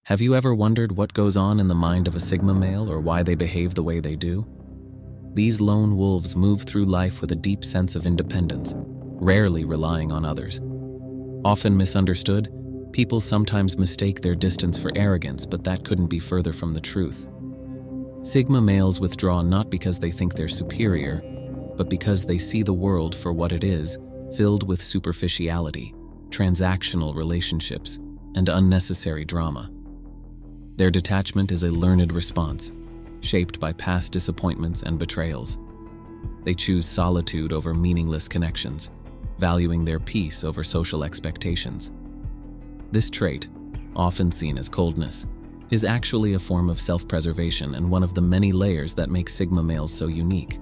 Have you ever wondered what goes on in the mind of a Sigma male or why they behave the way they do? These lone wolves move through life with a deep sense of independence, rarely relying on others. Often misunderstood, people sometimes mistake their distance for arrogance, but that couldn't be further from the truth. Sigma males withdraw not because they think they're superior, but because they see the world for what it is, filled with superficiality, transactional relationships, and unnecessary drama. Their detachment is a learned response, shaped by past disappointments and betrayals. They choose solitude over meaningless connections, valuing their peace over social expectations. This trait, often seen as coldness, is actually a form of self-preservation and one of the many layers that make Sigma males so unique.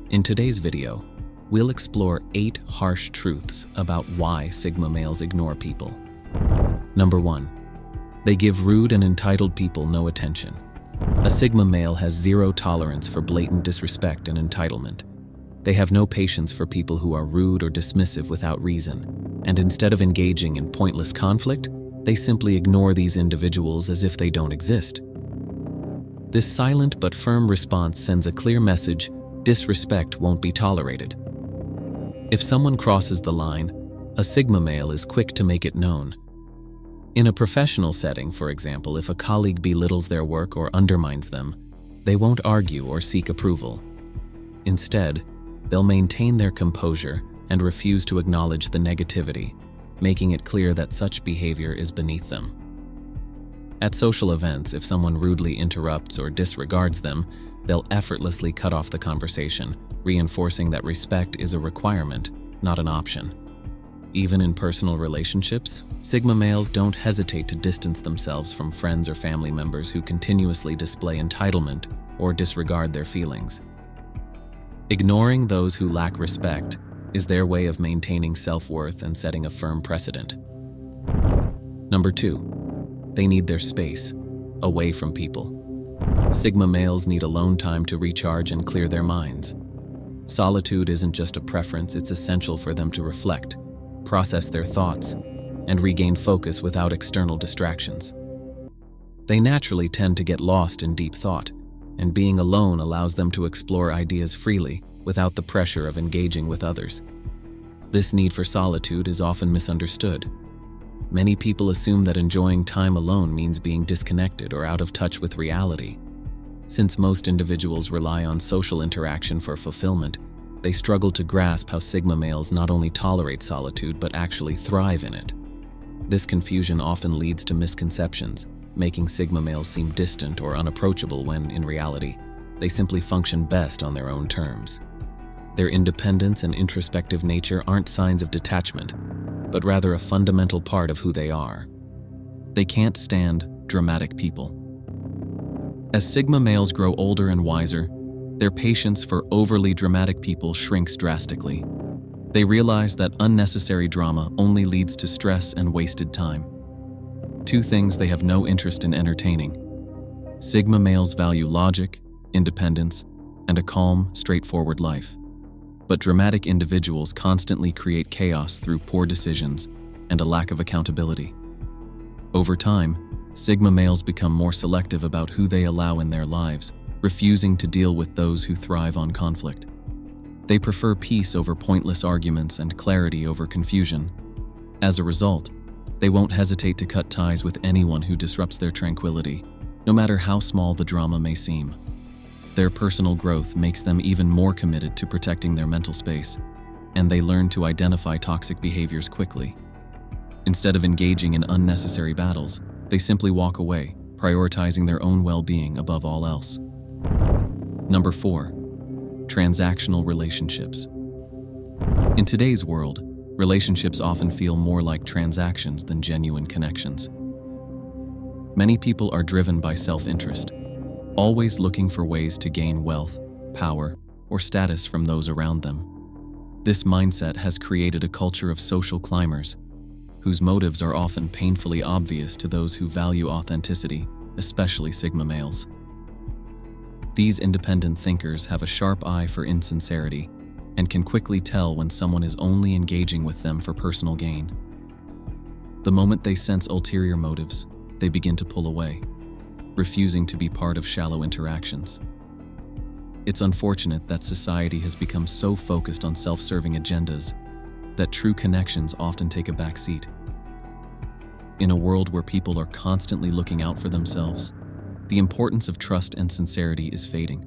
In today's video, we'll explore 8 harsh truths about why Sigma males ignore people. Number 1. They give rude and entitled people no attention. A Sigma male has zero tolerance for blatant disrespect and entitlement. They have no patience for people who are rude or dismissive without reason, and instead of engaging in pointless conflict, they simply ignore these individuals as if they don't exist. This silent but firm response sends a clear message: disrespect won't be tolerated. If someone crosses the line, a Sigma male is quick to make it known. In a professional setting, for example, if a colleague belittles their work or undermines them, they won't argue or seek approval. Instead, they'll maintain their composure and refuse to acknowledge the negativity, making it clear that such behavior is beneath them. At social events, if someone rudely interrupts or disregards them, they'll effortlessly cut off the conversation, reinforcing that respect is a requirement, not an option. Even in personal relationships, Sigma males don't hesitate to distance themselves from friends or family members who continuously display entitlement or disregard their feelings. Ignoring those who lack respect is their way of maintaining self-worth and setting a firm precedent. Number 2. They need their space, away from people. Sigma males need alone time to recharge and clear their minds. Solitude isn't just a preference, it's essential for them to reflect, process their thoughts, and regain focus without external distractions. They naturally tend to get lost in deep thought, and being alone allows them to explore ideas freely without the pressure of engaging with others. This need for solitude is often misunderstood. Many people assume that enjoying time alone means being disconnected or out of touch with reality. Since most individuals rely on social interaction for fulfillment, they struggle to grasp how Sigma males not only tolerate solitude but actually thrive in it. This confusion often leads to misconceptions, making Sigma males seem distant or unapproachable when, in reality, they simply function best on their own terms. Their independence and introspective nature aren't signs of detachment, but rather a fundamental part of who they are. They can't stand dramatic people. As Sigma males grow older and wiser, their patience for overly dramatic people shrinks drastically. They realize that unnecessary drama only leads to stress and wasted time. 2 things they have no interest in entertaining. Sigma males value logic, independence, and a calm, straightforward life. But dramatic individuals constantly create chaos through poor decisions and a lack of accountability. Over time, Sigma males become more selective about who they allow in their lives, refusing to deal with those who thrive on conflict. They prefer peace over pointless arguments and clarity over confusion. As a result, they won't hesitate to cut ties with anyone who disrupts their tranquility, no matter how small the drama may seem. Their personal growth makes them even more committed to protecting their mental space, and they learn to identify toxic behaviors quickly. Instead of engaging in unnecessary battles, they simply walk away, prioritizing their own well-being above all else. Number 4. Transactional relationships. In today's world, relationships often feel more like transactions than genuine connections. Many people are driven by self-interest, always looking for ways to gain wealth, power, or status from those around them. This mindset has created a culture of social climbers, whose motives are often painfully obvious to those who value authenticity, especially Sigma males. These independent thinkers have a sharp eye for insincerity and can quickly tell when someone is only engaging with them for personal gain. The moment they sense ulterior motives, they begin to pull away, refusing to be part of shallow interactions. It's unfortunate that society has become so focused on self-serving agendas that true connections often take a back seat. In a world where people are constantly looking out for themselves, the importance of trust and sincerity is fading.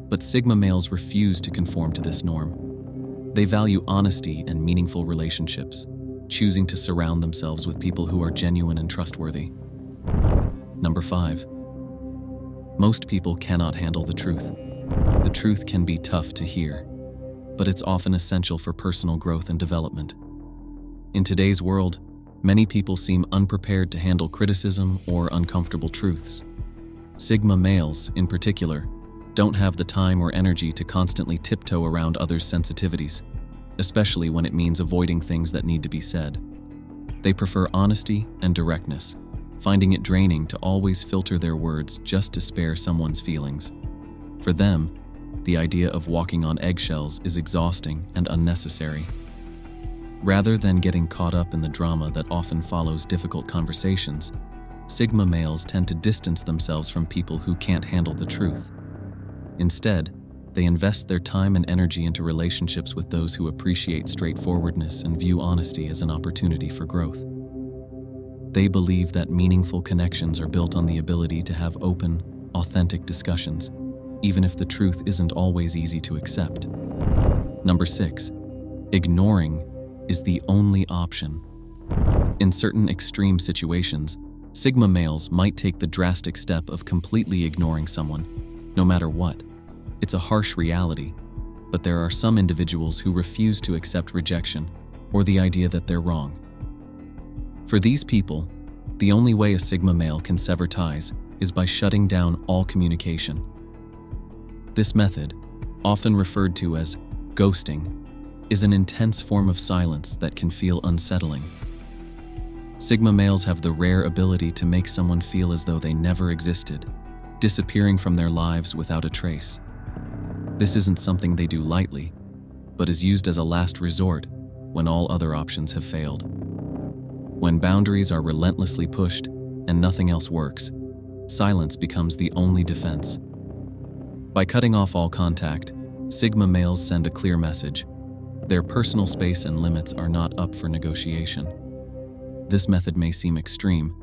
But Sigma males refuse to conform to this norm. They value honesty and meaningful relationships, choosing to surround themselves with people who are genuine and trustworthy. Number 5. Most people cannot handle the truth. The truth can be tough to hear, but it's often essential for personal growth and development. In today's world, many people seem unprepared to handle criticism or uncomfortable truths. Sigma males, in particular, don't have the time or energy to constantly tiptoe around others' sensitivities, especially when it means avoiding things that need to be said. They prefer honesty and directness, finding it draining to always filter their words just to spare someone's feelings. For them, the idea of walking on eggshells is exhausting and unnecessary. Rather than getting caught up in the drama that often follows difficult conversations, Sigma males tend to distance themselves from people who can't handle the truth. Instead, they invest their time and energy into relationships with those who appreciate straightforwardness and view honesty as an opportunity for growth. They believe that meaningful connections are built on the ability to have open, authentic discussions, even if the truth isn't always easy to accept. Number 6. Ignoring is the only option. In certain extreme situations, Sigma males might take the drastic step of completely ignoring someone, no matter what. It's a harsh reality, but there are some individuals who refuse to accept rejection or the idea that they're wrong. For these people, the only way a Sigma male can sever ties is by shutting down all communication. This method, often referred to as ghosting, is an intense form of silence that can feel unsettling. Sigma males have the rare ability to make someone feel as though they never existed, disappearing from their lives without a trace. This isn't something they do lightly, but is used as a last resort when all other options have failed. When boundaries are relentlessly pushed and nothing else works, silence becomes the only defense. By cutting off all contact, Sigma males send a clear message: their personal space and limits are not up for negotiation. This method may seem extreme,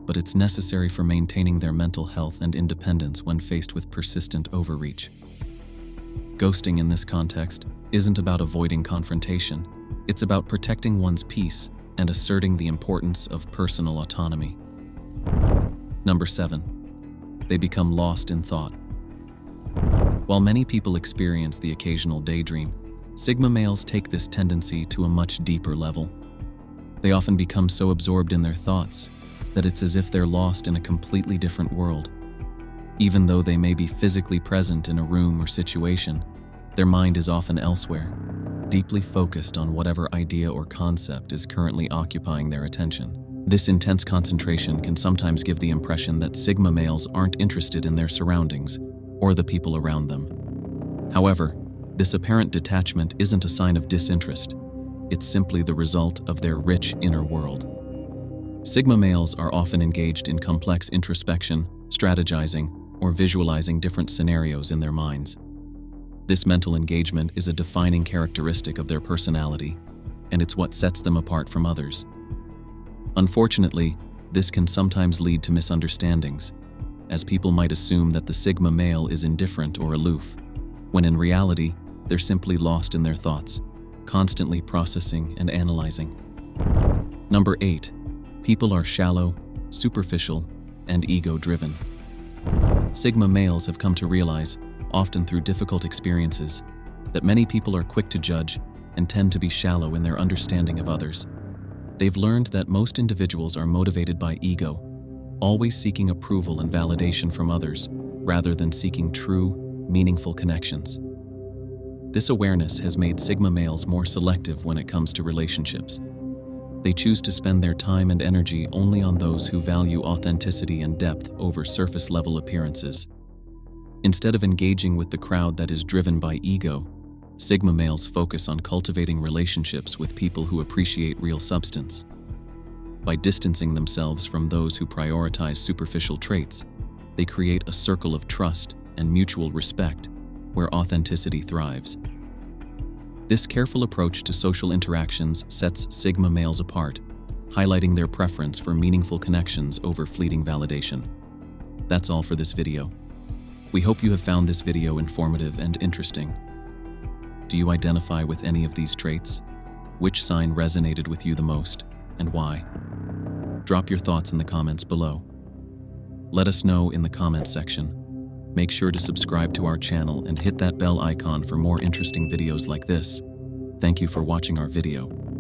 but it's necessary for maintaining their mental health and independence when faced with persistent overreach. Ghosting in this context isn't about avoiding confrontation, it's about protecting one's peace and asserting the importance of personal autonomy. Number 7. They become lost in thought. While many people experience the occasional daydream, Sigma males take this tendency to a much deeper level. They often become so absorbed in their thoughts that it's as if they're lost in a completely different world. Even though they may be physically present in a room or situation, their mind is often elsewhere, deeply focused on whatever idea or concept is currently occupying their attention. This intense concentration can sometimes give the impression that Sigma males aren't interested in their surroundings or the people around them. However, this apparent detachment isn't a sign of disinterest. It's simply the result of their rich inner world. Sigma males are often engaged in complex introspection, strategizing, or visualizing different scenarios in their minds. This mental engagement is a defining characteristic of their personality, and it's what sets them apart from others. Unfortunately, this can sometimes lead to misunderstandings, as people might assume that the Sigma male is indifferent or aloof, when in reality, they're simply lost in their thoughts, constantly processing and analyzing. Number 8. People are shallow, superficial, and ego-driven. Sigma males have come to realize, often through difficult experiences, that many people are quick to judge and tend to be shallow in their understanding of others. They've learned that most individuals are motivated by ego, always seeking approval and validation from others, rather than seeking true, meaningful connections. This awareness has made Sigma males more selective when it comes to relationships. They choose to spend their time and energy only on those who value authenticity and depth over surface-level appearances. Instead of engaging with the crowd that is driven by ego, Sigma males focus on cultivating relationships with people who appreciate real substance. By distancing themselves from those who prioritize superficial traits, they create a circle of trust and mutual respect where authenticity thrives. This careful approach to social interactions sets Sigma males apart, highlighting their preference for meaningful connections over fleeting validation. That's all for this video. We hope you have found this video informative and interesting. Do you identify with any of these traits? Which sign resonated with you the most, and why? Drop your thoughts in the comments below. Let us know in the comments section. Make sure to subscribe to our channel and hit that bell icon for more interesting videos like this. Thank you for watching our video.